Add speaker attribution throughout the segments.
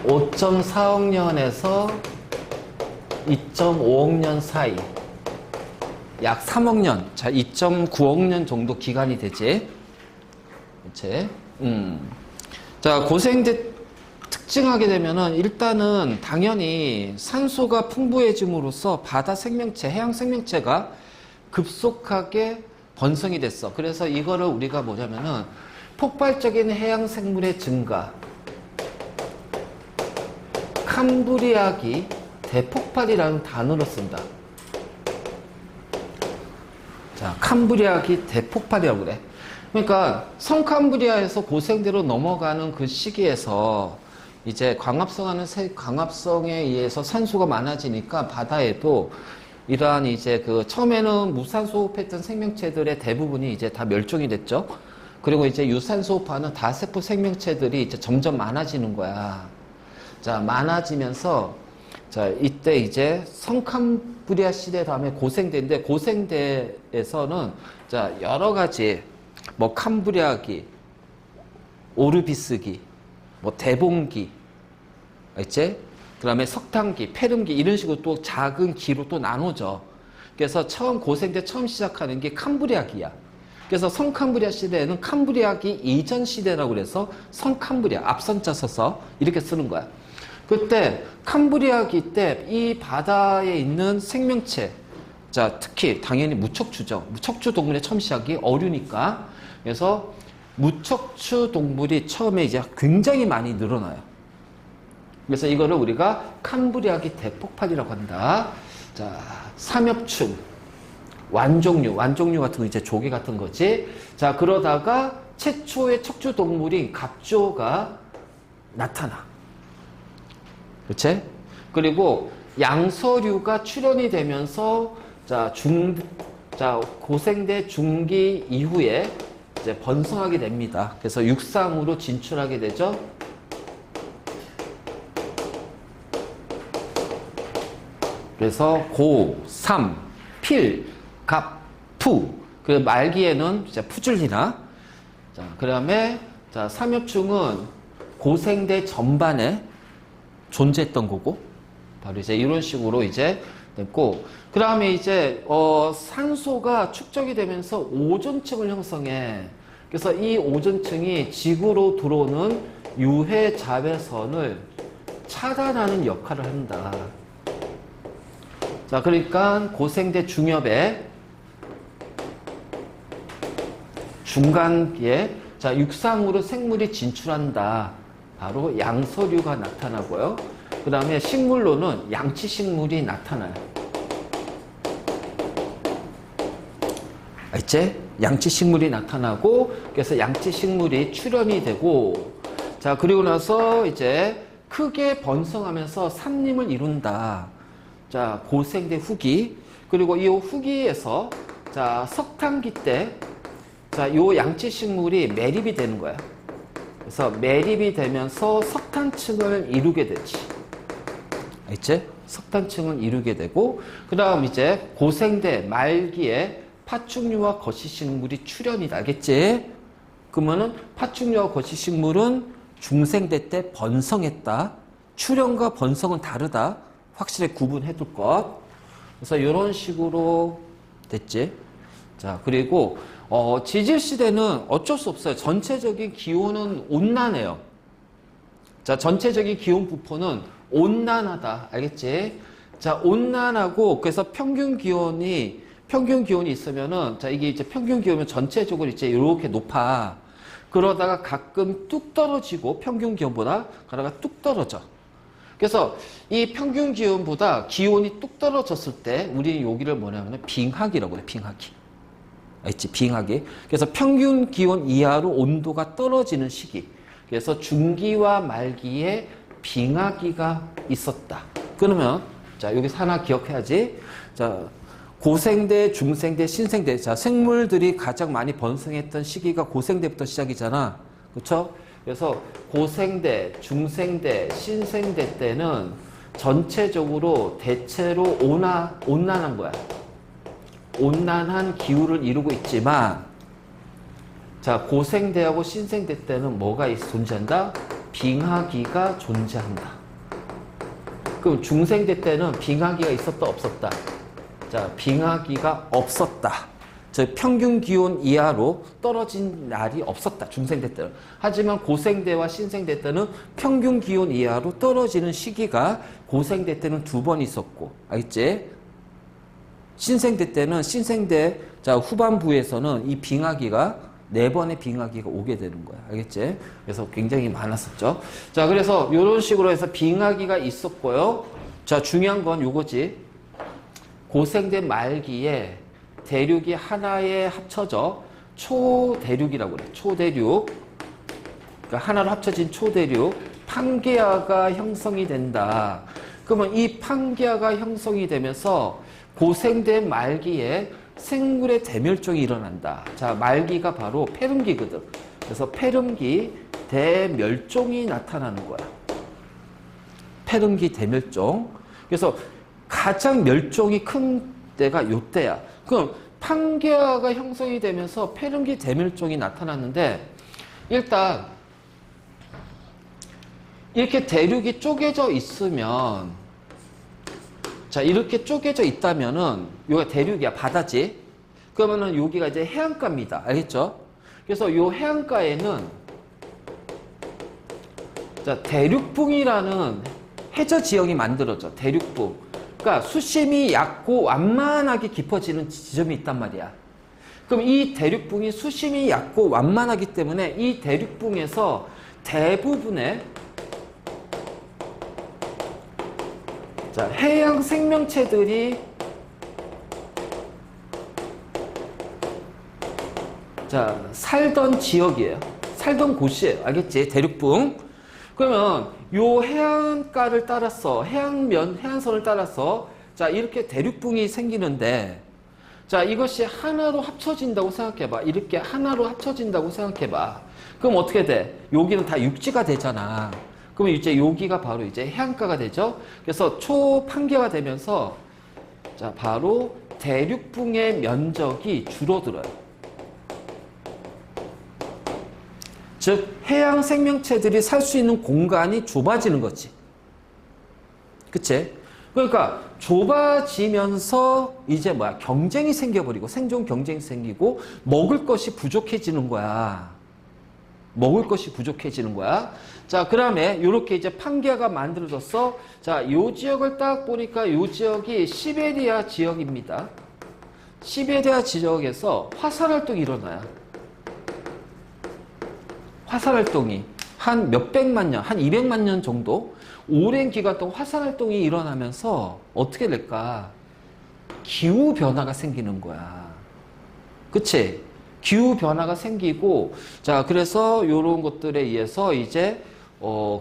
Speaker 1: 5.4억 년에서 2.5억 년 사이. 약 3억 년. 자, 2.9억 년 정도 기간이 되지. 그치? 자, 고생대 특징하게 되면은 일단은 당연히 산소가 풍부해짐으로써 바다 생명체, 해양 생명체가 급속하게 번성이 됐어. 그래서 이거를 우리가 뭐냐면은 폭발적인 해양 생물의 증가, 캄브리아기 대폭발이라는 단어를 쓴다. 자, 캄브리아기 대폭발이라고 그래. 그러니까 성캄브리아에서 고생대로 넘어가는 그 시기에서 이제 광합성에 의해서 산소가 많아지니까 바다에도 이러한 이제 그 처음에는 무산소 호흡했던 생명체들의 대부분이 이제 다 멸종이 됐죠. 그리고 이제 유산소 호흡하는 다세포 생명체들이 이제 점점 많아지는 거야. 자, 많아지면서 자, 이때 이제 성캄브리아 시대 다음에 고생대인데 고생대에서는 자, 여러 가지 뭐 캄브리아기, 오르비스기, 뭐 대봉기, 알지? 그 다음에 석탄기, 페름기 이런 식으로 또 작은 기로 또 나누죠. 그래서 고생대 처음 시작하는 게 캄브리아기야. 그래서 성캄브리아 시대에는 캄브리아기 이전 시대라고 그래서 성캄브리아 앞선자 써서 이렇게 쓰는 거야. 그때 캄브리아기 때 이 바다에 있는 생명체, 자, 특히 당연히 무척추죠. 무척추 동물의 처음 시작이 어류니까. 그래서 무척추 동물이 처음에 이제 굉장히 많이 늘어나요. 그래서 이거를 우리가 캄브리아기 대폭발이라고 한다. 자, 삼엽충, 완종류 같은 거 이제 조개 같은 거지. 자, 그러다가 최초의 척추 동물인 갑조가 나타나. 그렇지? 그리고 양서류가 출현이 되면서 자, 고생대 중기 이후에 이제 번성하게 됩니다. 그래서 육상으로 진출하게 되죠. 그래서 고, 삼, 필, 갑, 푸. 그 말기에는 이제 푸줄리나. 자, 그 다음에 자, 삼엽충은 고생대 전반에 존재했던 거고, 바로 이제 이런 식으로 이제 됐고, 그 다음에 이제 산소가 축적이 되면서 오존층을 형성해. 그래서 이 오존층이 지구로 들어오는 유해 자외선을 차단하는 역할을 한다. 자, 그러니까 고생대 중엽에 중간기에 자, 육상으로 생물이 진출한다. 바로 양서류가 나타나고요. 그 다음에 식물로는 양치식물이 나타나요. 알지? 양치식물이 나타나고, 그래서 양치식물이 출현이 되고, 자, 그리고 나서 이제 크게 번성하면서 산림을 이룬다. 자, 고생대 후기. 그리고 이 후기에서 자, 석탄기 때 자, 요 양치식물이 매립이 되는 거야. 그래서 매립이 되면서 석탄층을 이루게 되지. 알지? 석탄층을 이루게 되고, 그 다음 이제 고생대 말기에 파충류와 거시식물이 출현이다. 알겠지? 그러면은 파충류와 거시식물은 중생대 때 번성했다. 출현과 번성은 다르다. 확실히 구분해 둘 것. 그래서 이런 식으로 됐지. 자, 그리고 지질시대는 어쩔 수 없어요. 전체적인 기온은 온난해요. 자, 전체적인 기온 부포는 온난하다. 알겠지? 자, 온난하고, 그래서 평균 기온이 있으면은, 자, 이게 이제 평균 기온이면 전체적으로 이제 이렇게 높아. 그러다가 가끔 뚝 떨어지고, 평균 기온보다, 그러다가 뚝 떨어져. 그래서 이 평균 기온보다 기온이 뚝 떨어졌을 때, 우리 여기를 뭐냐면 빙하기라고 그래, 빙하기. 알지? 빙하기. 그래서 평균 기온 이하로 온도가 떨어지는 시기. 그래서 중기와 말기에 빙하기가 있었다. 그러면, 자, 여기서 하나 기억해야지. 자, 고생대, 중생대, 신생대. 자, 생물들이 가장 많이 번성했던 시기가 고생대부터 시작이잖아. 그쵸? 그래서 고생대, 중생대, 신생대 때는 전체적으로 대체로 온난한 거야. 온난한 기후를 이루고 있지만, 자, 고생대하고 신생대 때는 뭐가 존재한다? 빙하기가 존재한다. 그럼 중생대 때는 빙하기가 있었다 없었다? 자, 빙하기가 없었다. 즉 평균 기온 이하로 떨어진 날이 없었다. 중생대 때는. 하지만 고생대와 신생대 때는 평균 기온 이하로 떨어지는 시기가 고생대 때는 2번 있었고, 알겠지? 신생대 때는 신생대 자 후반부에서는 이 빙하기가 4번의 빙하기가 오게 되는 거야. 알겠지? 그래서 굉장히 많았었죠. 자, 그래서 이런 식으로 해서 빙하기가 있었고요. 자, 중요한 건 요거지. 고생대 말기에 대륙이 하나에 합쳐져 초대륙이라고 그래. 초대륙. 그러니까 하나로 합쳐진 초대륙. 판게아가 형성이 된다. 그러면 이 판게아가 형성이 되면서 고생대 말기에 생물의 대멸종이 일어난다. 자, 말기가 바로 폐렴기거든. 그래서 폐렴기 대멸종이 나타나는 거야. 폐렴기 대멸종. 그래서 가장 멸종이 큰 때가 요때야. 그럼 판게아가 형성이 되면서 폐렴기 대멸종이 나타났는데, 일단 이렇게 대륙이 쪼개져 있으면, 자, 이렇게 쪼개져 있다면은, 여기가 대륙이야, 바다지. 그러면은 여기가 이제 해안가입니다. 알겠죠? 그래서 이 해안가에는, 자, 대륙붕이라는 해저 지형이 만들어져. 대륙붕. 그러니까 수심이 얕고 완만하게 깊어지는 지점이 있단 말이야. 그럼 이 대륙붕이 수심이 얕고 완만하기 때문에 이 대륙붕에서 대부분의 자, 해양 생명체들이 자, 살던 지역이에요. 살던 곳이에요. 알겠지? 대륙붕. 그러면 요 해안가를 따라서 해안선을 따라서 자, 이렇게 대륙붕이 생기는데, 자, 이것이 하나로 합쳐진다고 생각해봐. 이렇게 하나로 합쳐진다고 생각해봐. 그럼 어떻게 돼? 여기는 다 육지가 되잖아. 그러면 이제 여기가 바로 이제 해안가가 되죠. 그래서 초판계가 되면서 자, 바로 대륙붕의 면적이 줄어들어요. 즉 해양 생명체들이 살 수 있는 공간이 좁아지는 거지. 그치? 그러니까 좁아지면서 이제 뭐야? 경쟁이 생겨버리고 생존 경쟁이 생기고 먹을 것이 부족해지는 거야. 먹을 것이 부족해지는 거야. 자, 그 다음에 이렇게 이제 판게아가 만들어졌어. 자, 요 지역을 딱 보니까 요 지역이 시베리아 지역입니다. 시베리아 지역에서 화산활동이 일어나요. 화산활동이 한 몇백만 년, 한 200만 년 정도 오랜 기간 동안 화산활동이 일어나면서 어떻게 될까? 기후변화가 생기는 거야. 그치? 기후변화가 생기고, 자, 그래서 이런 것들에 의해서 이제,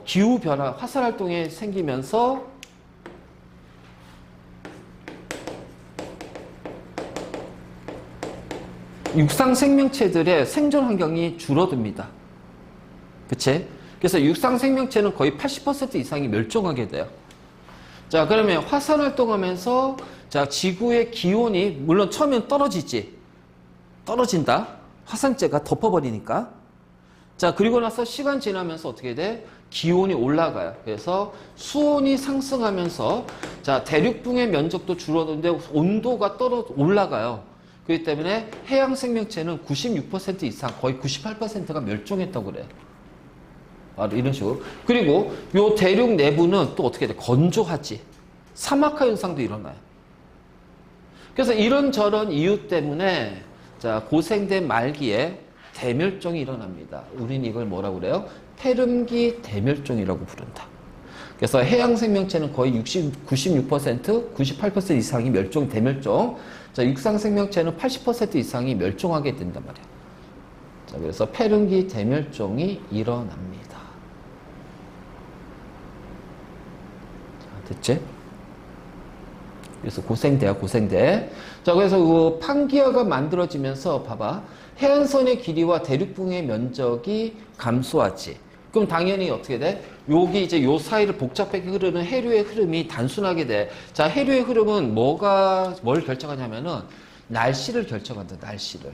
Speaker 1: 기후변화, 화산활동이 생기면서 육상 생명체들의 생존 환경이 줄어듭니다. 그치? 그래서 육상 생명체는 거의 80% 이상이 멸종하게 돼요. 자, 그러면 화산활동하면서, 자, 지구의 기온이, 물론 처음엔 떨어지지. 떨어진다. 화산재가 덮어버리니까. 자, 그리고 나서 시간 지나면서 어떻게 돼? 기온이 올라가요. 그래서 수온이 상승하면서, 자, 대륙붕의 면적도 줄어드는데 온도가 올라가요. 그렇기 때문에 해양 생명체는 96% 이상, 거의 98%가 멸종했다고 그래요. 바로 이런 식으로. 그리고 요 대륙 내부는 또 어떻게 돼? 건조하지. 사막화 현상도 일어나요. 그래서 이런저런 이유 때문에 자, 고생대 말기에 대멸종이 일어납니다. 우린 이걸 뭐라고 그래요? 폐렴기 대멸종이라고 부른다. 그래서 해양 생명체는 거의 96%, 98% 이상이 대멸종. 자, 육상 생명체는 80% 이상이 멸종하게 된단 말이야. 자, 그래서 폐렴기 대멸종이 일어납니다. 자, 됐지? 그래서 고생대야, 고생대. 자, 그래서 그 판기아가 만들어지면서 봐봐. 해안선의 길이와 대륙붕의 면적이 감소하지. 그럼 당연히 어떻게 돼? 여기 이제 요 사이를 복잡하게 흐르는 해류의 흐름이 단순하게 돼. 자, 해류의 흐름은 뭘 결정하냐면은 날씨를 결정한다, 날씨를.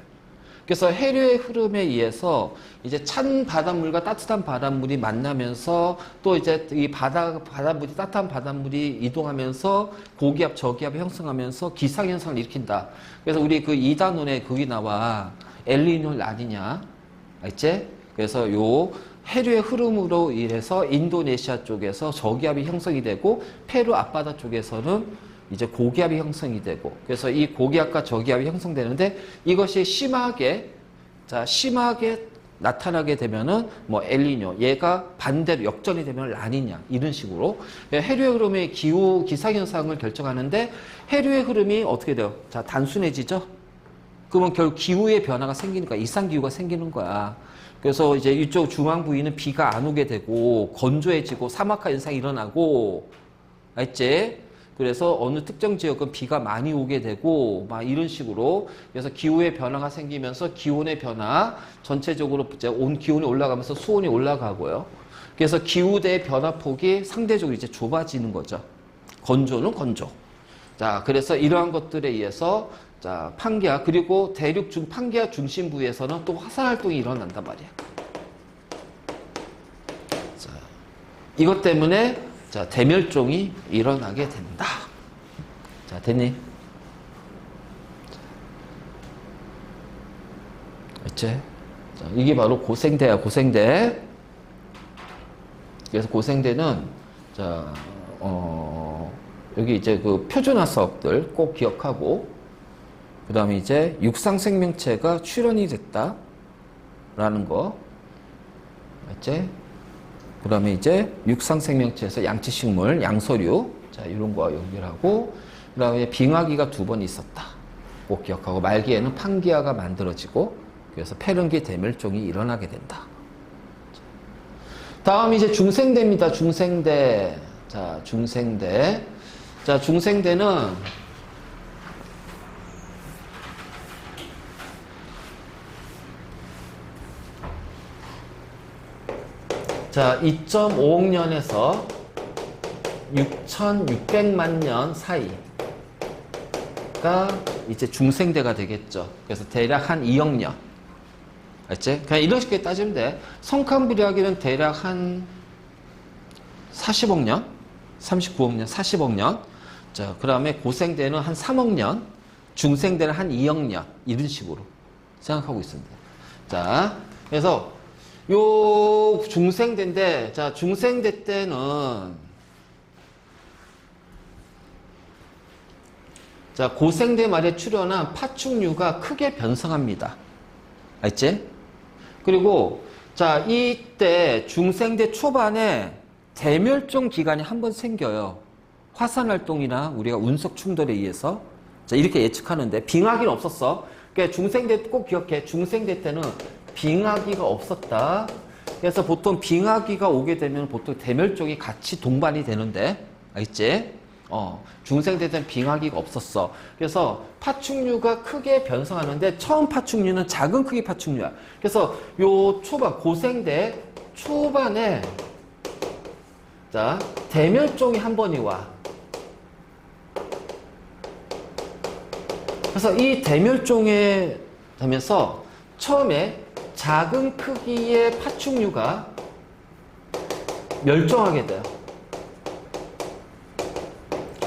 Speaker 1: 그래서 해류의 흐름에 의해서 이제 찬 바닷물과 따뜻한 바닷물이 만나면서 또 이제 이 바닷물이 따뜻한 바닷물이 이동하면서 고기압, 저기압이 형성하면서 기상현상을 일으킨다. 그래서 우리 그 2단원에 거기 나와 엘니뇨 라니냐. 알지? 그래서 요 해류의 흐름으로 인해서 인도네시아 쪽에서 저기압이 형성이 되고 페루 앞바다 쪽에서는 이제 고기압이 형성이 되고 그래서 이 고기압과 저기압이 형성되는데 이것이 심하게 나타나게 되면은 뭐 엘니뇨 얘가 반대로 역전이 되면 라니냐 이런 식으로 해류의 흐름의 기후 기상현상을 결정하는데 해류의 흐름이 어떻게 돼요? 자 단순해지죠? 그러면 결국 기후의 변화가 생기니까 이상기후가 생기는 거야. 그래서 이제 이쪽 중앙 부위는 비가 안 오게 되고 건조해지고 사막화 현상이 일어나고 알지? 그래서 어느 특정 지역은 비가 많이 오게 되고 막 이런 식으로 그래서 기후의 변화가 생기면서 기온의 변화 전체적으로 이제 기온이 올라가면서 수온이 올라가고요. 그래서 기후대의 변화폭이 상대적으로 이제 좁아지는 거죠. 건조는 건조. 자, 그래서 이러한 것들에 의해서 자, 판기아 그리고 판기아 중심 부위에서는 또 화산 활동이 일어난단 말이야. 자, 이것 때문에 자, 대멸종이 일어나게 된다. 자, 됐니? 알지? 자, 이게 바로 고생대야, 고생대. 그래서 고생대는, 자, 여기 이제 그 표준화 사업들 꼭 기억하고, 그 다음에 이제 육상 생명체가 출현이 됐다. 라는 거. 알지? 그 다음에 이제 육상 생명체에서 양치식물, 양서류, 자, 이런 거와 연결하고, 그 다음에 빙하기가 2번 있었다. 꼭 기억하고, 말기에는 판기아가 만들어지고, 그래서 페른기 대멸종이 일어나게 된다. 다음 이제 중생대입니다. 중생대. 자, 중생대. 자, 중생대는, 자, 2.5억 년에서 6,600만 년 사이가 이제 중생대가 되겠죠. 그래서 대략 한 2억 년. 알지? 그냥 이런 식으로 따지면 돼. 성칸부리아기는 대략 한 40억 년, 39억 년, 40억 년. 자, 그 다음에 고생대는 한 3억 년, 중생대는 한 2억 년. 이런 식으로 생각하고 있습니다. 자, 그래서 요 중생대인데, 자, 중생대 때는, 자, 고생대 말에 출현한 파충류가 크게 변성합니다. 알지? 그리고, 자, 이때 중생대 초반에 대멸종 기간이 한 번 생겨요. 화산활동이나 우리가 운석 충돌에 의해서. 자, 이렇게 예측하는데, 빙하기는 없었어. 그러니까 중생대 꼭 기억해. 중생대 때는 빙하기가 없었다. 그래서 보통 빙하기가 오게 되면 보통 대멸종이 같이 동반이 되는데, 알지? 중생대 때는 빙하기가 없었어. 그래서 파충류가 크게 변성하는데 처음 파충류는 작은 크기 파충류야. 그래서 요 초반, 고생대 초반에 자, 대멸종이 한 번이 와. 그래서 이 대멸종에 되면서 처음에 작은 크기의 파충류가 멸종하게 돼요.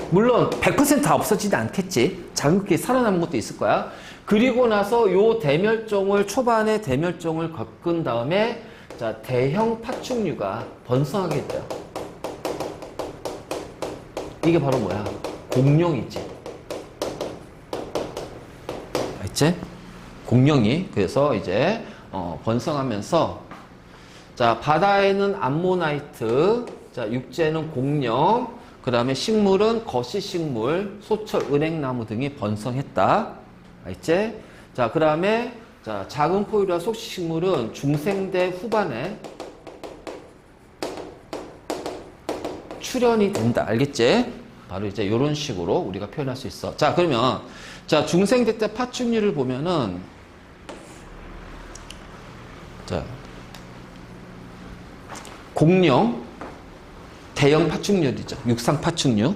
Speaker 1: 물론 100% 다 없어지지 않겠지. 작은 크기 살아남은 것도 있을 거야. 그리고 나서 요 대멸종을 초반에 대멸종을 겪은 다음에 자, 대형 파충류가 번성하게 돼요. 이게 바로 뭐야? 공룡이지. 알지? 공룡이 그래서 이제 번성하면서 자, 바다에는 암모나이트, 자, 육지에는 공룡, 그 다음에 식물은 거시식물, 소철, 은행나무 등이 번성했다. 알지? 자, 그 다음에 자, 작은 포유류와 속식물은 중생대 후반에 출현이 된다. 알겠지? 바로 이제 이런 식으로 우리가 표현할 수 있어. 자, 그러면 자, 중생대 때 파충류를 보면은 자, 공룡, 대형 파충류이죠. 육상 파충류.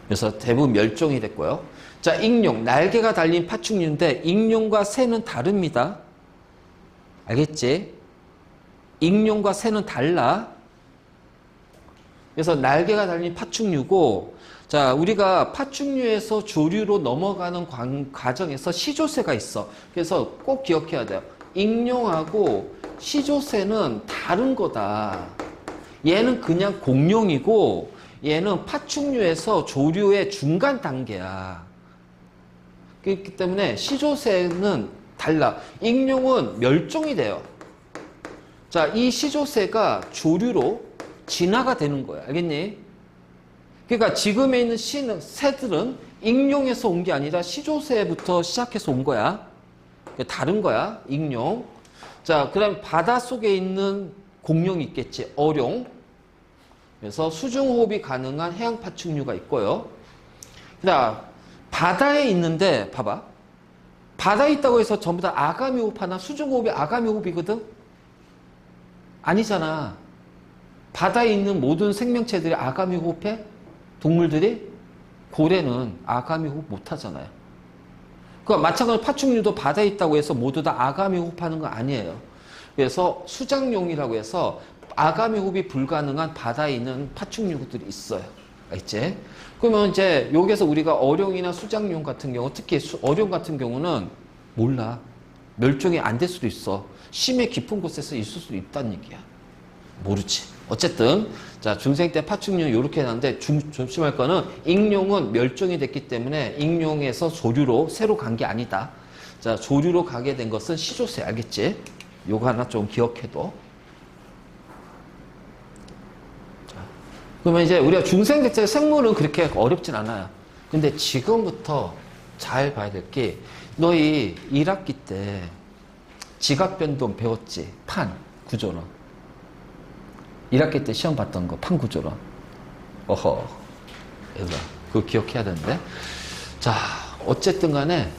Speaker 1: 그래서 대부분 멸종이 됐고요. 자, 익룡, 날개가 달린 파충류인데 익룡과 새는 다릅니다. 알겠지? 익룡과 새는 달라. 그래서 날개가 달린 파충류고, 자, 우리가 파충류에서 조류로 넘어가는 과정에서 시조새가 있어. 그래서 꼭 기억해야 돼요. 익룡하고 시조새는 다른 거다. 얘는 그냥 공룡이고 얘는 파충류에서 조류의 중간 단계야. 그렇기 때문에 시조새는 달라. 익룡은 멸종이 돼요. 자, 이 시조새가 조류로 진화가 되는 거야. 알겠니? 그러니까 지금에 있는 새들은 익룡에서 온 게 아니라 시조새부터 시작해서 온 거야. 다른 거야, 익룡. 자, 그 다음 바닷속에 있는 공룡이 있겠지. 어룡. 그래서 수중호흡이 가능한 해양 파충류가 있고요. 그다음 바다에 있는데 봐봐. 바다에 있다고 해서 전부 다 아가미 호흡하나? 수중호흡이 아가미 호흡이거든? 아니잖아. 바다에 있는 모든 생명체들이 아가미 호흡해? 동물들이? 고래는 아가미 호흡 못 하잖아요. 그러니까 마찬가지로 파충류도 바다에 있다고 해서 모두 다 아가미 호흡하는 거 아니에요. 그래서 수장용이라고 해서 아가미 호흡이 불가능한 바다에 있는 파충류들이 있어요. 알겠지? 그러면 이제 여기서 우리가 어룡이나 수장용 같은 경우, 특히 어룡 같은 경우는 몰라. 멸종이 안 될 수도 있어. 심해 깊은 곳에서 있을 수도 있다는 얘기야. 모르지. 어쨌든 자, 중생 때 파충류 이렇게 하는데 조심할 거는 익룡은 멸종이 됐기 때문에 익룡에서 조류로 새로 간 게 아니다. 자, 조류로 가게 된 것은 시조새. 알겠지? 요거 하나 좀 기억해둬. 자, 그러면 이제 우리가 중생 때 생물은 그렇게 어렵진 않아요. 근데 지금부터 잘 봐야 될 게, 너희 1학기 때 지각변동 배웠지? 판 구조론. 1학기 때 시험 봤던 거, 판 구조론. 어허. 얘들아, 그거 기억해야 되는데. 자, 어쨌든 간에,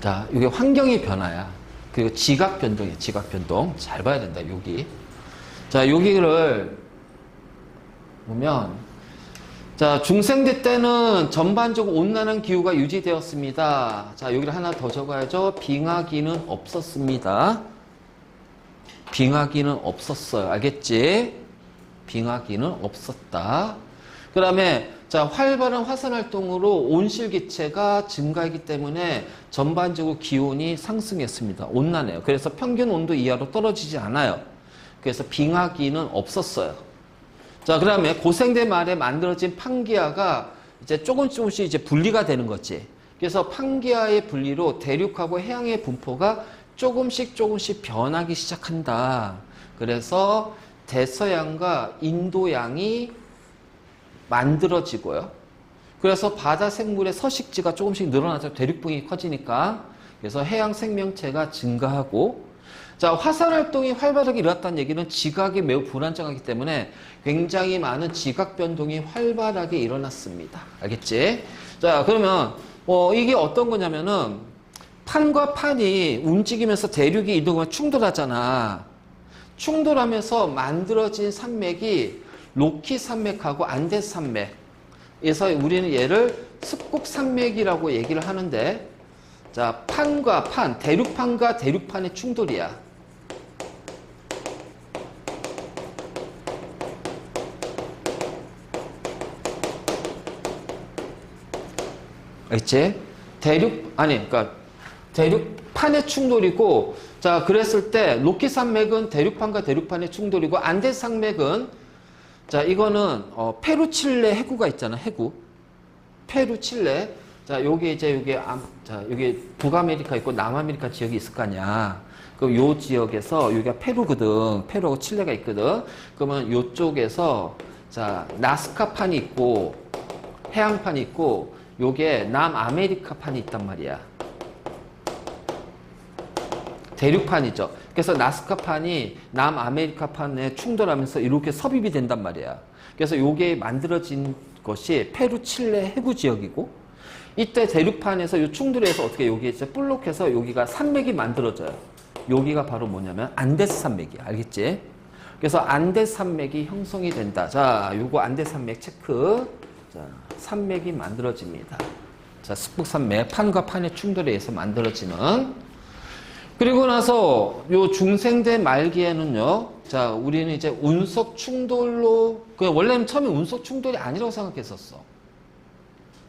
Speaker 1: 자, 이게 환경의 변화야. 그리고 지각 변동이야, 지각 변동. 잘 봐야 된다, 여기. 자, 여기를 보면, 자, 중생대 때는 전반적으로 온난한 기후가 유지되었습니다. 자, 여기를 하나 더 적어야죠. 빙하기는 없었습니다. 빙하기는 없었어요. 알겠지? 빙하기는 없었다. 그 다음에 자, 활발한 화산활동으로 온실기체가 증가하기 때문에 전반적으로 기온이 상승했습니다. 온난해요. 그래서 평균 온도 이하로 떨어지지 않아요. 그래서 빙하기는 없었어요. 자, 그 다음에 고생대 말에 만들어진 판기아가 이제 조금씩 이제 분리가 되는 거지. 그래서 판기아의 분리로 대륙하고 해양의 분포가 조금씩 변하기 시작한다. 그래서 대서양과 인도양이 만들어지고요. 그래서 바다 생물의 서식지가 조금씩 늘어나서 대륙붕이 커지니까, 그래서 해양 생명체가 증가하고, 자, 화산 활동이 활발하게 일어났다는 얘기는 지각이 매우 불안정하기 때문에 굉장히 많은 지각 변동이 활발하게 일어났습니다. 알겠지? 자, 그러면 이게 어떤 거냐면은 판과 판이 움직이면서 대륙이 이동하면 충돌하잖아. 충돌하면서 만들어진 산맥이 로키 산맥하고 안데스 산맥에서 우리는 얘를 습곡 산맥이라고 얘기를 하는데, 자, 판과 판, 대륙판과 대륙판의 충돌이야. 알겠지? 그러니까 대륙판의 충돌이고, 자, 그랬을 때 로키 산맥은 대륙판과 대륙판의 충돌이고, 안데스 산맥은, 자, 이거는 페루 칠레 해구가 있잖아. 해구. 페루 칠레. 자, 요게 이제 자, 여기 북아메리카 있고 남아메리카 지역이 있을 거 아니야. 그럼 요 지역에서 여기가 페루거든. 페루하고 칠레가 있거든. 그러면 요쪽에서 자, 나스카판이 있고 해양판이 있고 요게 남아메리카판이 있단 말이야. 대륙판이죠. 그래서 나스카판이 남아메리카판에 충돌하면서 이렇게 섭입이 된단 말이야. 그래서 요게 만들어진 것이 페루 칠레 해구 지역이고, 이때 대륙판에서 요 충돌에서 어떻게 여기 이제 볼록해서 여기가 산맥이 만들어져요. 여기가 바로 뭐냐면 안데스 산맥이야. 알겠지? 그래서 안데스 산맥이 형성이 된다. 자, 요거 안데스 산맥 체크. 자, 산맥이 만들어집니다. 자, 스북산맥, 판과 판의 충돌에 의해서 만들어지는. 그리고 나서 요 중생대 말기에는요, 자, 우리는 이제 운석 충돌로, 원래는 처음에 운석 충돌이 아니라고 생각했었어.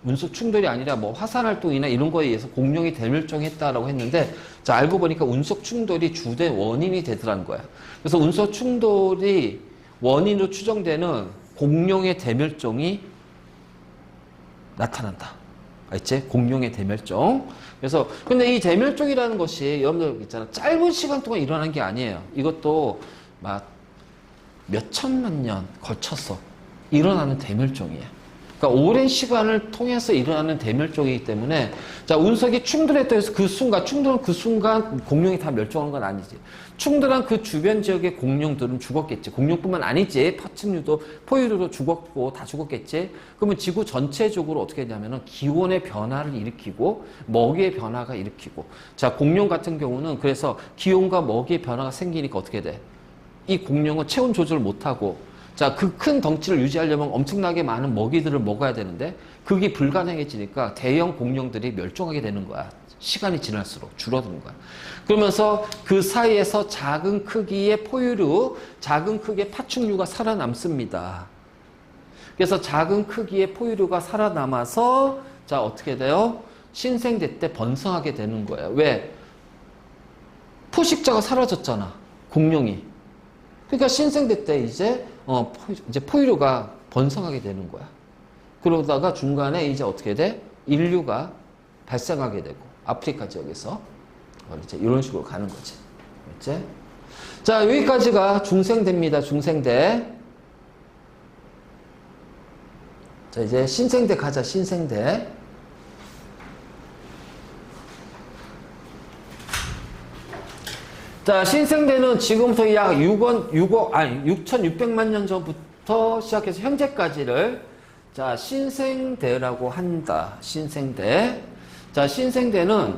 Speaker 1: 운석 충돌이 아니라 뭐 화산 활동이나 이런 거에 의해서 공룡이 대멸종했다라고 했는데, 자, 알고 보니까 운석 충돌이 주된 원인이 되더라는 거야. 그래서 운석 충돌이 원인으로 추정되는 공룡의 대멸종이 나타난다. 알지? 공룡의 대멸종. 그래서 근데 이 대멸종이라는 것이 여러분들 있잖아, 짧은 시간 동안 일어난 게 아니에요. 이것도 막 몇 천만 년 걸쳐서 일어나는 대멸종이에요. 그러니까 오랜 시간을 통해서 일어나는 대멸종이기 때문에, 자, 운석이 충돌했다 해서 충돌한 그 순간 공룡이 다 멸종한 건 아니지. 충돌한 그 주변 지역의 공룡들은 죽었겠지. 공룡뿐만 아니지. 파충류도, 포유류도 죽었고 다 죽었겠지. 그러면 지구 전체적으로 어떻게 되냐면은 기온의 변화를 일으키고 먹이의 변화가 일으키고, 자, 공룡 같은 경우는 그래서 기온과 먹이의 변화가 생기니까 어떻게 돼? 이 공룡은 체온 조절을 못하고, 자, 그 큰 덩치를 유지하려면 엄청나게 많은 먹이들을 먹어야 되는데 그게 불가능해지니까 대형 공룡들이 멸종하게 되는 거야. 시간이 지날수록 줄어드는 거야. 그러면서 그 사이에서 작은 크기의 포유류, 작은 크기의 파충류가 살아남습니다. 그래서 작은 크기의 포유류가 살아남아서, 자, 어떻게 돼요? 신생대 때 번성하게 되는 거예요. 왜? 포식자가 사라졌잖아, 공룡이. 그러니까 신생대 때 이제 포유류가 번성하게 되는 거야. 그러다가 중간에 이제 어떻게 돼? 인류가 발생하게 되고, 아프리카 지역에서 이제 이런 식으로 가는 거지. 그렇지? 자, 여기까지가 중생대입니다. 중생대. 자, 이제 신생대 가자. 신생대. 자, 신생대는 지금부터 약 6,600만 년 전부터 시작해서 현재까지를, 자, 신생대라고 한다. 신생대. 자, 신생대는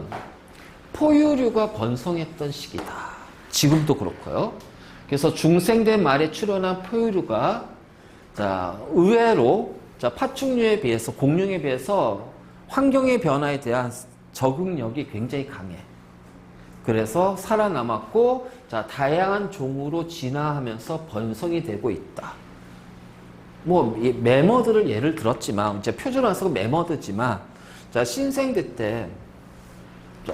Speaker 1: 포유류가 번성했던 시기다. 지금도 그렇고요. 그래서 중생대 말에 출현한 포유류가, 자, 의외로, 자, 파충류에 비해서, 공룡에 비해서 환경의 변화에 대한 적응력이 굉장히 강해. 그래서 살아남았고, 자, 다양한 종으로 진화하면서 번성이 되고 있다. 뭐, 매머드를 예를 들었지만, 이제 표준화해서 매머드지만, 자, 신생대 때, 자,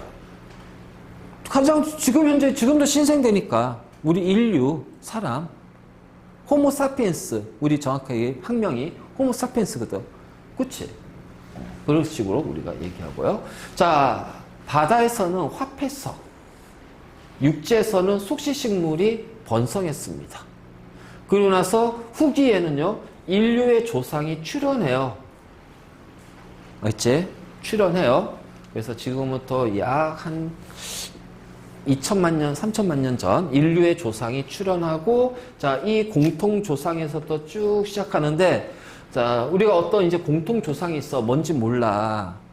Speaker 1: 가장 지금도 신생대니까, 우리 인류, 사람, 호모사피엔스, 우리 정확하게 학명이 호모사피엔스거든. 그치? 그런 식으로 우리가 얘기하고요. 자, 바다에서는 화폐석, 육지에서는 속시식물이 번성했습니다. 그리고 나서 후기에는요, 인류의 조상이 출현해요. 알지? 출현해요. 그래서 지금부터 약 한 2천만 년, 3천만 년 전 인류의 조상이 출현하고, 자, 이 공통 조상에서부터 쭉 시작하는데, 자, 우리가 어떤 이제 공통 조상이 있어. 뭔지 몰라.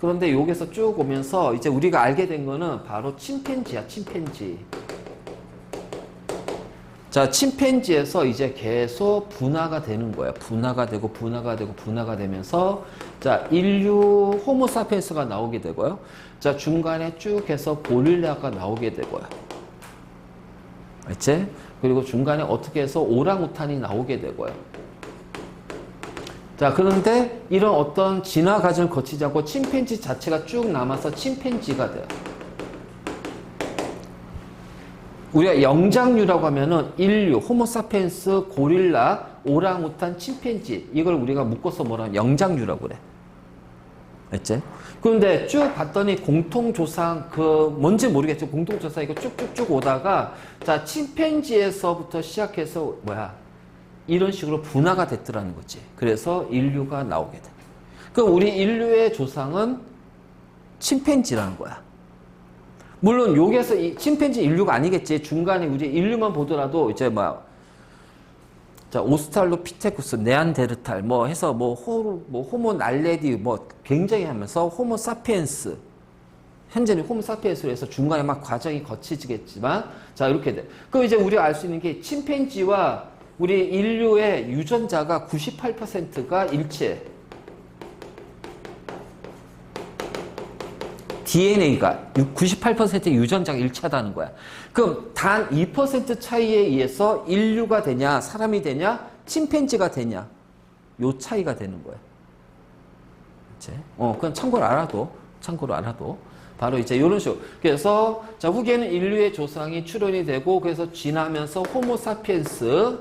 Speaker 1: 그런데 여기서 쭉 오면서 이제 우리가 알게 된 거는 바로 침팬지야, 침팬지. 자, 침팬지에서 이제 계속 분화가 되는 거야. 분화가 되고, 분화가 되고, 분화가 되면서, 자, 인류 호모사피엔스가 나오게 되고요. 자, 중간에 쭉 해서 고릴라가 나오게 되고요. 알지? 그리고 중간에 어떻게 해서 오랑우탄이 나오게 되고요. 자, 그런데 이런 어떤 진화 과정을 거치지 않고 침팬지 자체가 쭉 남아서 침팬지가 돼요. 우리가 영장류라고 하면은 인류, 호모사피엔스, 고릴라, 오랑우탄, 침팬지, 이걸 우리가 묶어서 뭐라면 영장류라고 그래. 알지? 그런데 쭉 봤더니 공통조상, 뭔지 모르겠지만 공통조상 이거 쭉쭉쭉 오다가, 자, 침팬지에서부터 시작해서 이런 식으로 분화가 됐더라는 거지. 그래서 인류가 나오게 돼. 그럼 우리 인류의 조상은 침팬지라는 거야. 물론 여기에서 이 침팬지 인류가 아니겠지. 중간에 우리 인류만 보더라도 이제 자, 오스트랄로피테쿠스, 네안데르탈 해서 호모 날레디 굉장히 하면서 호모 사피엔스, 현재는 호모 사피엔스로 해서 중간에 막 과정이 거치지겠지만, 자, 이렇게 돼. 그럼 이제 우리가 알 수 있는 게 침팬지와 우리 인류의 유전자가 98%가 일치해. DNA가 98% 유전자가 일치하다는 거야. 그럼 단 2% 차이에 의해서 인류가 되냐, 사람이 되냐, 침팬지가 되냐, 요 차이가 되는 거야. 이제 그건 참고로 알아도 바로 이제 이런 식으로. 그래서 자, 후기에는 인류의 조상이 출현이 되고 그래서 지나면서 호모사피엔스,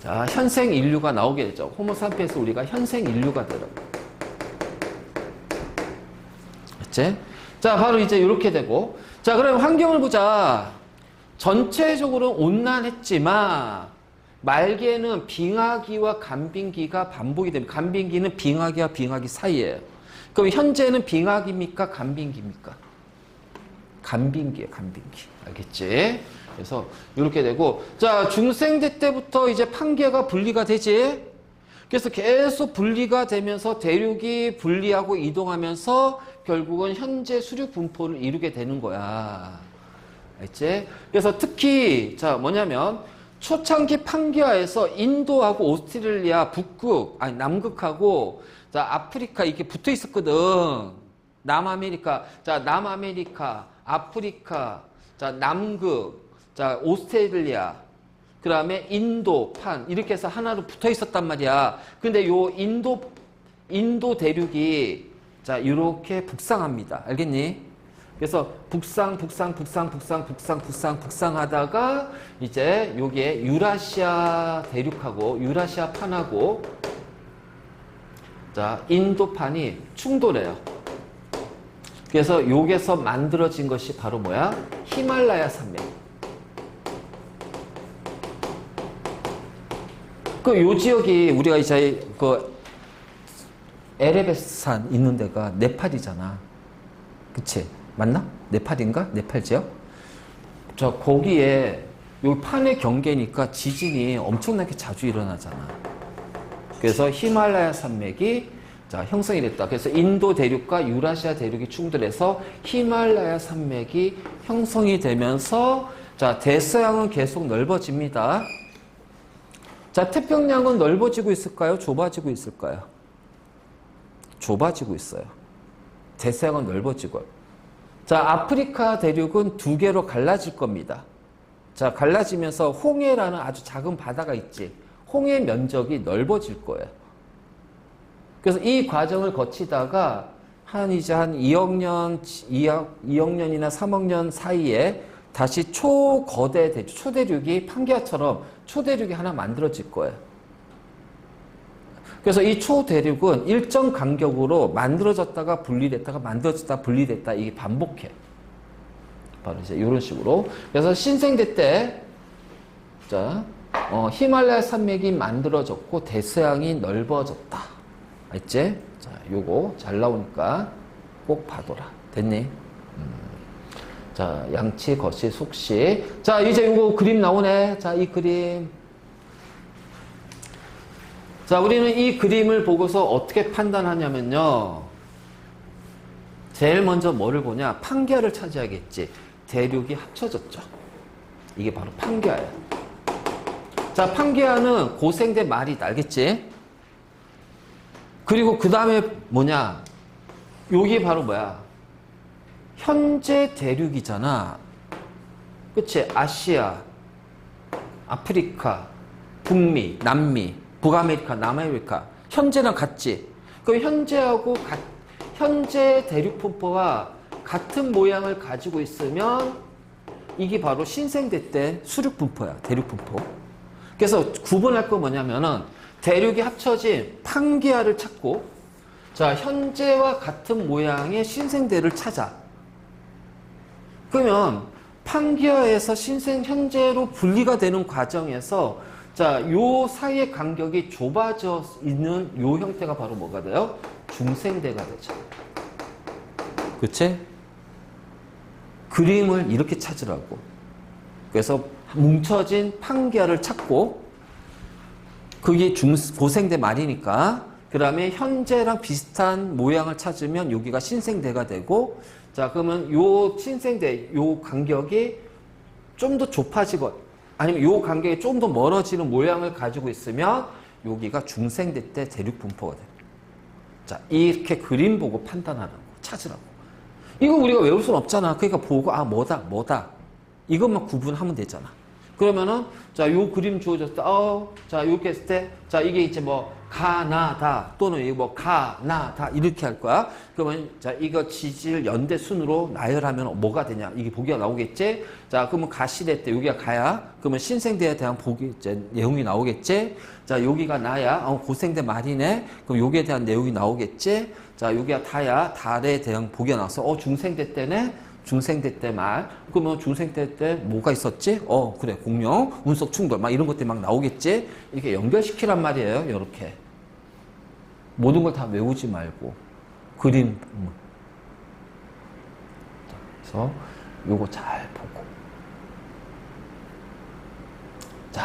Speaker 1: 자, 현생 인류가 나오게 되죠. 호모사피엔스 우리가 현생 인류가 되라고. 맞지? 자, 바로 이제 이렇게 되고. 자, 그럼 환경을 보자. 전체적으로 온난했지만 말기에는 빙하기와 간빙기가 반복이 됩니다. 간빙기는 빙하기와 빙하기 사이에요. 그럼 현재는 빙하기입니까? 간빙기입니까? 간빙기예요, 간빙기. 알겠지? 그래서 이렇게 되고, 자, 중생대 때부터 이제 판계가 분리가 되지. 그래서 계속 분리가 되면서 대륙이 분리하고 이동하면서 결국은 현재 수륙 분포를 이루게 되는 거야. 알겠지? 그래서 특히 자, 뭐냐면 초창기 판기하에서 인도하고 오스트레일리아 북극, 아니 남극하고 자, 아프리카 이렇게 붙어 있었거든. 남아메리카, 자, 남아메리카, 아프리카, 자, 남극, 자, 오스트레일리아, 그 다음에 인도, 판, 이렇게 해서 하나로 붙어 있었단 말이야. 근데 요 인도 대륙이, 자, 이렇게 북상합니다. 알겠니? 그래서 북상하다가 이제 요게 유라시아 대륙하고, 유라시아 판하고, 자, 인도판이 충돌해요. 그래서 여기서 만들어진 것이 바로 뭐야? 히말라야 산맥. 요 지역이 우리가 이제 에레베스 산 있는 데가 네팔이잖아. 그치? 맞나? 네팔인가? 네팔 지역? 거기에 요 판의 경계니까 지진이 엄청나게 자주 일어나잖아. 그래서 히말라야 산맥이 자, 형성이 됐다. 그래서 인도 대륙과 유라시아 대륙이 충돌해서 히말라야 산맥이 형성이 되면서 자, 대서양은 계속 넓어집니다. 자, 태평양은 넓어지고 있을까요? 좁아지고 있을까요? 좁아지고 있어요. 대서양은 넓어지고. 자, 아프리카 대륙은 두 개로 갈라질 겁니다. 자, 갈라지면서 홍해라는 아주 작은 바다가 있지. 홍해 면적이 넓어질 거예요. 그래서 이 과정을 거치다가 이제 한 2억 년이나 3억 년 사이에 다시 초거대 대륙, 초대륙이 판기아처럼 초대륙이 하나 만들어질 거예요. 그래서 이 초대륙은 일정 간격으로 만들어졌다가 분리됐다가 만들어졌다가 분리됐다 이게 반복해. 바로 이제 이런 식으로. 그래서 신생대 때, 자, 히말라야 산맥이 만들어졌고 대서양이 넓어졌다. 알지? 자, 요거 잘 나오니까 꼭 봐둬라. 됐니? 자, 양치, 거시, 속시. 자, 이제 요거 그림 나오네. 자, 이 그림. 자, 우리는 이 그림을 보고서 어떻게 판단하냐면요. 제일 먼저 뭐를 보냐? 판기아를 찾아야겠지. 대륙이 합쳐졌죠. 이게 바로 판기아예요. 자, 판기아는 고생대 말이다. 알겠지? 그리고 그 다음에 뭐냐? 여기 바로 뭐야? 현재 대륙이잖아. 그치? 아시아, 아프리카, 북미, 남미, 북아메리카, 남아메리카. 현재랑 같지? 그럼 현재 대륙 분포와 같은 모양을 가지고 있으면 이게 바로 신생대 때 수륙 분포야. 대륙 분포. 그래서 구분할 거 뭐냐면은 대륙이 합쳐진 판기아를 찾고 자, 현재와 같은 모양의 신생대를 찾아. 그러면 판기아에서 현재로 분리가 되는 과정에서 자, 요 사이의 간격이 좁아져 있는 요 형태가 바로 뭐가 돼요? 중생대가 되죠. 그치? 그림을 이렇게 찾으라고. 그래서 뭉쳐진 판기아를 찾고 그게 고생대 말이니까 그 다음에 현재랑 비슷한 모양을 찾으면 여기가 신생대가 되고 자, 그러면 요 신생대, 요 간격이 좀 더 좁아지고 아니면 요 간격이 좀 더 멀어지는 모양을 가지고 있으면 여기가 중생대 때 대륙 분포가 돼요. 자, 이렇게 그림 보고 판단하는 거, 찾으라고. 이거 우리가 외울 수는 없잖아. 그러니까 보고, 아, 뭐다. 이것만 구분하면 되잖아. 그러면은, 자, 요 그림 주어졌을 때, 자, 이렇게 했을 때, 자, 이게 이제 뭐, 가나다, 또는 이거 뭐, 가나다, 이렇게 할 거야. 그러면, 자, 이거 지질 연대 순으로 나열하면 뭐가 되냐. 이게 보기가 나오겠지? 자, 그러면 가시대 때, 여기가 가야, 그러면 신생대에 대한 보기, 이제 내용이 나오겠지? 자, 여기가 나야, 고생대 말이네? 그럼 여기에 대한 내용이 나오겠지? 자, 여기가 다야, 달에 대한 보기가 나왔어. 중생대 때네? 중생대 때 말. 그러면 중생대 때 뭐가 있었지? 그래. 공룡, 운석 충돌, 막 이런 것들이 막 나오겠지? 이렇게 연결시키란 말이에요. 이렇게. 모든 걸 다 외우지 말고. 그림. 그래서 요거 잘 보고. 자,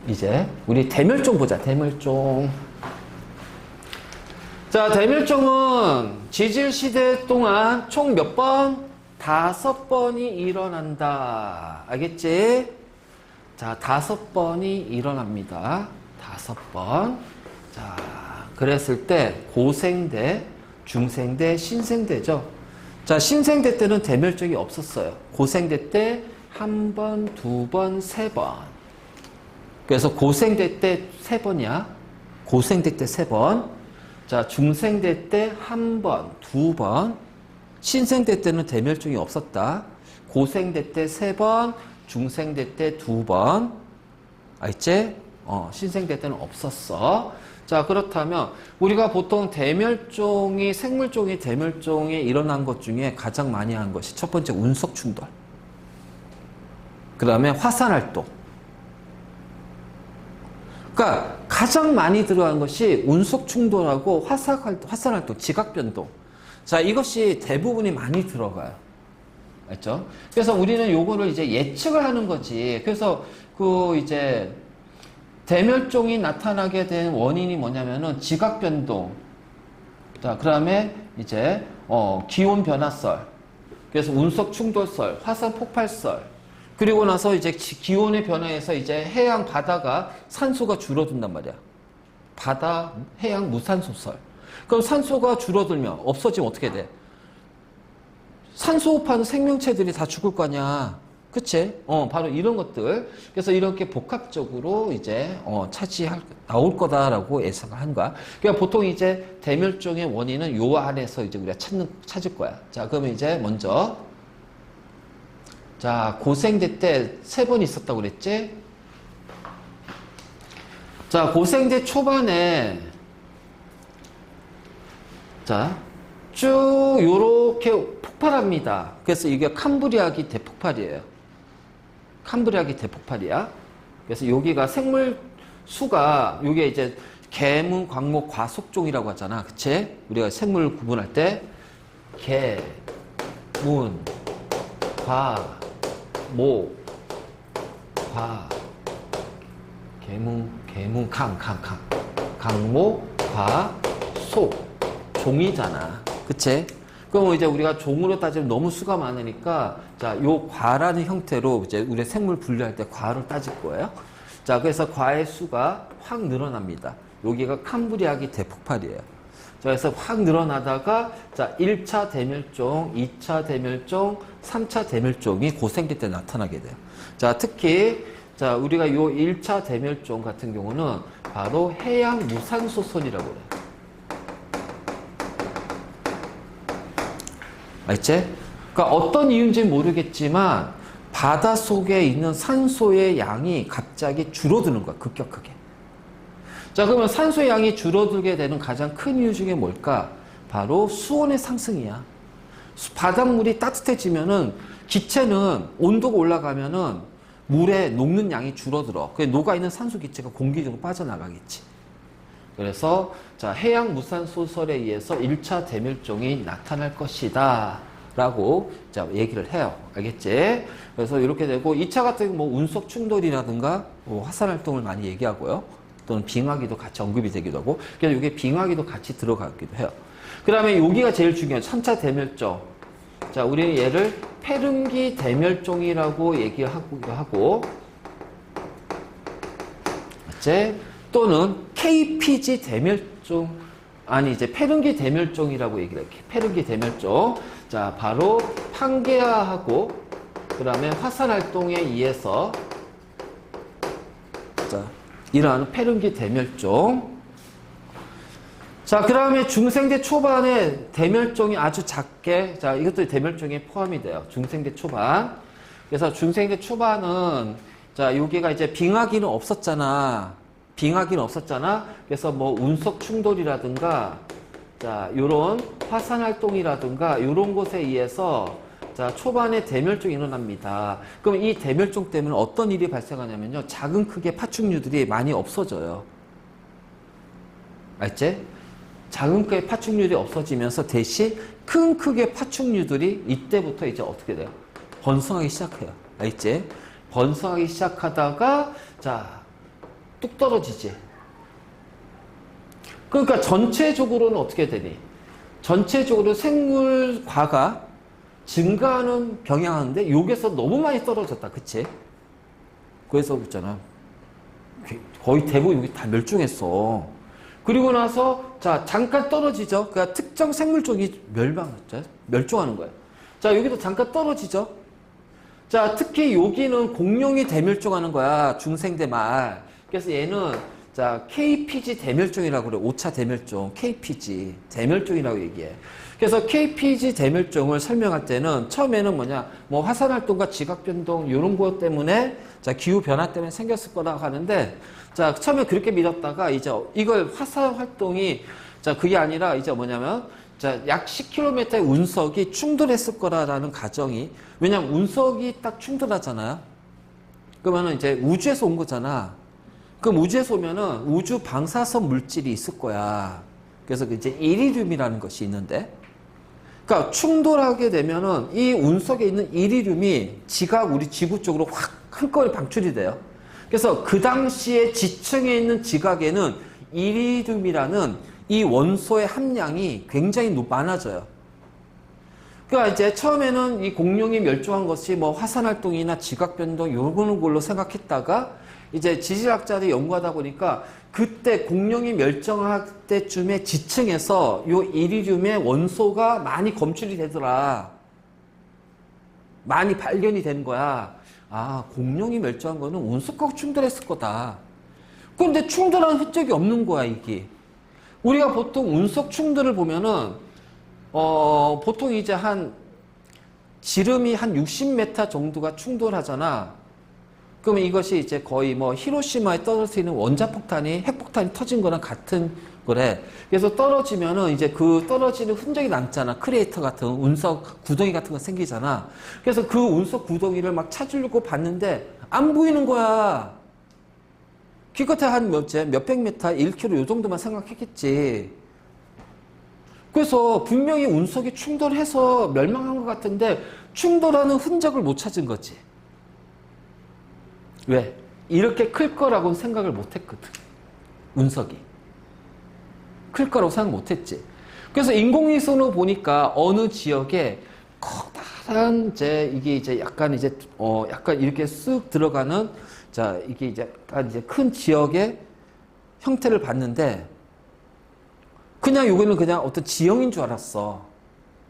Speaker 1: 이제 우리 대멸종 보자. 대멸종. 자, 대멸종은 지질시대 동안 총 몇 번? 5번이 일어난다. 알겠지? 자, 5번이 일어납니다. 5번. 자, 그랬을 때 고생대, 중생대, 신생대죠. 자, 신생대 때는 대멸종이 없었어요. 고생대 때 1번, 2번, 3번. 그래서 고생대 때 3번이야. 고생대 때 3번. 자, 중생대 때 1번, 2번. 신생대 때는 대멸종이 없었다. 고생대 때 3번, 중생대 때 2번. 알지? 신생대 때는 없었어. 자, 그렇다면 우리가 보통 대멸종이, 생물종이 대멸종이 일어난 것 중에 가장 많이 한 것이 첫 번째 운석 충돌. 그 다음에 화산활동. 그러니까 가장 많이 들어간 것이 운석 충돌하고 화산활동, 지각변동. 자, 이것이 대부분이 많이 들어가요. 알죠? 그래서 우리는 요거를 이제 예측을 하는 거지. 그래서 이제 대멸종이 나타나게 된 원인이 뭐냐면은 지각변동. 자, 그 다음에 이제 기온 변화설. 그래서 운석 충돌설, 화산 폭발설. 그리고 나서 이제 기온의 변화에서 이제 해양 바다가 산소가 줄어든단 말이야. 바다, 해양 무산소설. 그럼 산소가 줄어들면 없어지면 어떻게 돼? 산소 호흡하는 생명체들이 다 죽을 거 아니야. 그치? 바로 이런 것들. 그래서 이렇게 복합적으로 이제 나올 거다라고 예상을 한 거야. 그러니까 보통 이제 대멸종의 원인은 요 안에서 이제 우리가 찾을 거야. 자, 그러면 이제 먼저 자, 고생대 때 3번 있었다고 그랬지? 자, 고생대 초반에 자, 쭉 요렇게 폭발합니다. 그래서 이게 캄브리아기 대폭발이에요. 캄브리아기 대폭발이야. 그래서 여기가 생물 수가 요게 이제 개문, 광목, 과속종이라고 하잖아. 그치? 우리가 생물 구분할 때 개, 문, 과, 목, 과, 개문, 강목, 과, 속. 종이잖아. 그치? 그럼 이제 우리가 종으로 따지면 너무 수가 많으니까, 자, 요 과라는 형태로 이제 우리 생물 분류할 때 과를 따질 거예요. 자, 그래서 과의 수가 확 늘어납니다. 여기가 캄브리아기 대폭발이에요. 자, 그래서 확 늘어나다가, 자, 1차 대멸종, 2차 대멸종, 3차 대멸종이 고생대 때 나타나게 돼요. 자, 특히, 자, 우리가 요 1차 대멸종 같은 경우는 바로 해양 무산소선이라고 그래요. 알지? 그러니까 어떤 이유인지 모르겠지만 바닷속에 있는 산소의 양이 갑자기 줄어드는 거야. 급격하게. 자, 그러면 산소의 양이 줄어들게 되는 가장 큰 이유 중에 뭘까? 바로 수온의 상승이야. 바닷물이 따뜻해지면은 기체는 온도가 올라가면은 물에 녹는 양이 줄어들어. 그게 녹아있는 산소 기체가 공기적으로 빠져나가겠지. 그래서 자, 해양 무산소설에 의해서 1차 대멸종이 나타날 것이다 라고 자, 얘기를 해요. 알겠지? 그래서 이렇게 되고 2차 같은 경우 뭐 운석 충돌이라든가 화산 활동을 많이 얘기하고요. 또는 빙하기도 같이 언급이 되기도 하고, 그래서 이게 빙하기도 같이 들어가기도 해요. 그 다음에 여기가 제일 중요해요. 3차 대멸종. 자, 우리는 얘를 페름기 대멸종이라고 얘기하기도 하고, 맞지? 또는 KPG 대멸종 아니 이제 폐릉기 대멸종이라고 얘기를 해. 폐릉기 대멸종. 자, 바로 판게아하고 그다음에 화산 활동에 의해서 자, 일어나는 폐릉기 대멸종. 자, 그다음에 중생대 초반에 대멸종이 아주 작게, 자, 이것도 대멸종에 포함이 돼요. 중생대 초반. 그래서 중생대 초반은 자, 여기가 이제 빙하기는 없었잖아. 빙하기는 없었잖아. 그래서 뭐 운석 충돌이라든가 자, 요런 화산 활동이라든가 요런 곳에 의해서 자, 초반에 대멸종이 일어납니다. 그럼 이 대멸종 때문에 어떤 일이 발생하냐면요. 작은 크기의 파충류들이 많이 없어져요. 알지? 작은 크기의 파충류들이 없어지면서 대신 큰 크기의 파충류들이 이때부터 이제 어떻게 돼요? 번성하기 시작해요. 알지? 번성하기 시작하다가 자, 뚝 떨어지지. 그러니까 전체적으로는 어떻게 되니? 전체적으로 생물과가 증가하는 경향인데 여기서 너무 많이 떨어졌다. 그치? 그래서 있잖아. 거의 대부분 여기 다 멸종했어. 그리고 나서 자, 잠깐 떨어지죠. 그러니까 특정 생물종이 멸종하는 거예요. 자, 여기도 잠깐 떨어지죠. 자, 특히 여기는 공룡이 대멸종하는 거야. 중생대 말. 그래서 얘는 자, KPG 대멸종이라고 그래. 5차 대멸종. KPG 대멸종이라고 얘기해. 그래서 KPG 대멸종을 설명할 때는 처음에는 뭐냐, 뭐 화산 활동과 지각 변동 이런 것 때문에 자, 기후 변화 때문에 생겼을 거라고 하는데 자, 처음에 그렇게 믿었다가 이제 이걸 화산 활동이 자, 그게 아니라 이제 뭐냐면 자, 약 10km의 운석이 충돌했을 거라는 가정이, 왜냐면 운석이 딱 충돌하잖아요. 그러면은 이제 우주에서 온 거잖아. 그럼 우주에서 오면은 우주 방사선 물질이 있을 거야. 그래서 이제 이리듐이라는 것이 있는데, 그러니까 충돌하게 되면은 이 운석에 있는 이리듐이 지각 우리 지구 쪽으로 확 한꺼번에 방출이 돼요. 그래서 그 당시에 지층에 있는 지각에는 이리듐이라는 이 원소의 함량이 굉장히 많아져요. 그러니까 이제 처음에는 이 공룡이 멸종한 것이 뭐 화산 활동이나 지각 변동 이런 걸로 생각했다가 이제 지질학자들이 연구하다 보니까 그때 공룡이 멸종할 때쯤에 지층에서 요 이리듐의 원소가 많이 검출이 되더라. 많이 발견이 된 거야. 아, 공룡이 멸종한 거는 운석하고 충돌했을 거다. 그런데 충돌하는 흔적이 없는 거야, 이게. 우리가 보통 운석 충돌을 보면은, 보통 이제 지름이 한 60m 정도가 충돌하잖아. 그러면 이것이 이제 거의 뭐 히로시마에 떨어뜨리는 원자폭탄이, 핵폭탄이 터진 거랑 같은 거래. 그래서 떨어지면은 이제 그 떨어지는 흔적이 남잖아. 크레이터 같은 운석 구덩이 같은 거 생기잖아. 그래서 그 운석 구덩이를 막 찾으려고 봤는데 안 보이는 거야. 기껏해 한 몇백 미터, 1km 요 정도만 생각했겠지. 그래서 분명히 운석이 충돌해서 멸망한 것 같은데 충돌하는 흔적을 못 찾은 거지. 왜? 이렇게 클 거라고는 생각을 못 했거든. 운석이. 클 거라고 생각 못 했지. 그래서 인공위성으로 보니까 어느 지역에 커다란 이게 이제 약간 약간 이렇게 쓱 들어가는 자, 이게 이제 약간 이제 큰 지역의 형태를 봤는데 그냥 요거는 그냥 어떤 지형인 줄 알았어.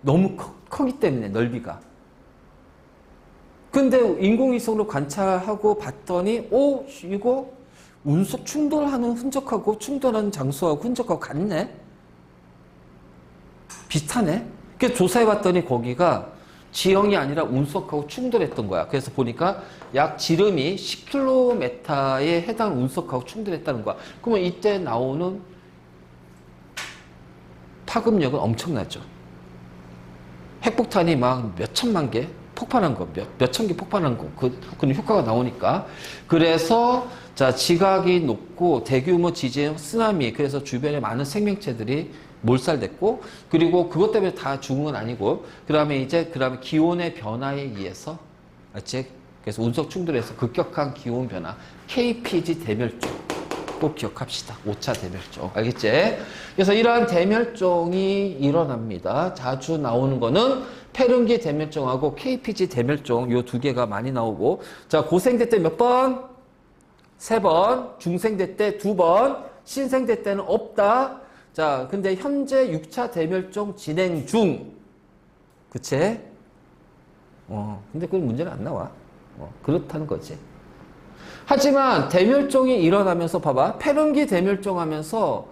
Speaker 1: 너무 크기 때문에 넓이가. 근데 인공위성으로 관찰하고 봤더니 이거 운석 충돌하는 흔적하고 충돌하는 장소하고 흔적하고 같네? 비슷하네? 그래서 조사해봤더니 거기가 지형이 아니라 운석하고 충돌했던 거야. 그래서 보니까 약 지름이 10km에 해당 운석하고 충돌했다는 거야. 그러면 이때 나오는 파급력은 엄청나죠. 핵폭탄이 막 몇천만 개 폭발한 거, 몇천 개 폭발한 거, 그런 효과가 나오니까. 그래서, 자, 지각이 높고 대규모 지진, 쓰나미, 그래서 주변에 많은 생명체들이 몰살됐고, 그리고 그것 때문에 다 죽은 건 아니고, 그 다음에 기온의 변화에 의해서, 알지? 그래서 운석 충돌에서 급격한 기온 변화, KPG 대멸종. 꼭 기억합시다. 5차 대멸종. 알겠지? 그래서 이러한 대멸종이 일어납니다. 자주 나오는 거는 폐릉기 대멸종하고 KPG 대멸종 요 두 개가 많이 나오고, 자, 고생대 때 몇 번? 3번, 중생대 때 2번, 신생대 때는 없다. 자, 근데 현재 6차 대멸종 진행 중. 그치? 근데 그 문제는 안 나와. 그렇다는 거지. 하지만 대멸종이 일어나면서 봐봐. 폐렴기 대멸종하면서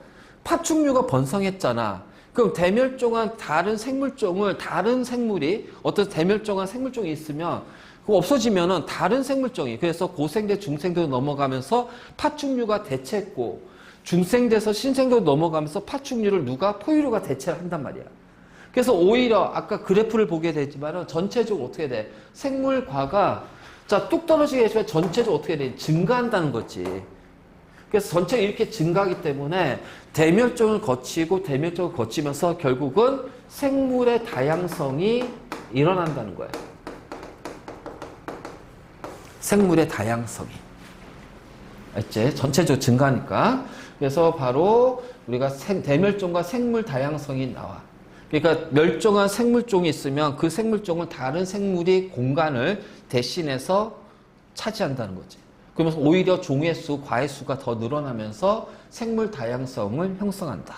Speaker 1: 파충류가 번성했잖아. 그럼 대멸종한 다른 생물종을 다른 생물이 어떤 대멸종한 생물종이 있으면 그거 없어지면은 다른 생물종이 그래서 고생대 중생대로 넘어가면서 파충류가 대체했고 중생돼서 신생대로 넘어가면서 파충류를 누가 포유류가 대체를 한단 말이야. 그래서 오히려 아까 그래프를 보게 되지만은 전체적으로 어떻게 돼? 생물과가 자, 뚝 떨어지게 해주면 전체적으로 어떻게 돼? 증가한다는 거지. 그래서 전체가 이렇게 증가하기 때문에 대멸종을 거치고 대멸종을 거치면서 결국은 생물의 다양성이 일어난다는 거예요. 생물의 다양성이. 알지? 전체적으로 증가하니까. 그래서 바로 우리가 대멸종과 생물 다양성이 나와. 그러니까 멸종한 생물종이 있으면 그 생물종을 다른 생물이 공간을 대신해서 차지한다는 거지. 그러면서 오히려 종의 수, 과의 수가 더 늘어나면서 생물 다양성을 형성한다.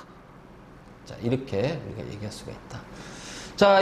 Speaker 1: 자, 이렇게 우리가 얘기할 수가 있다. 자,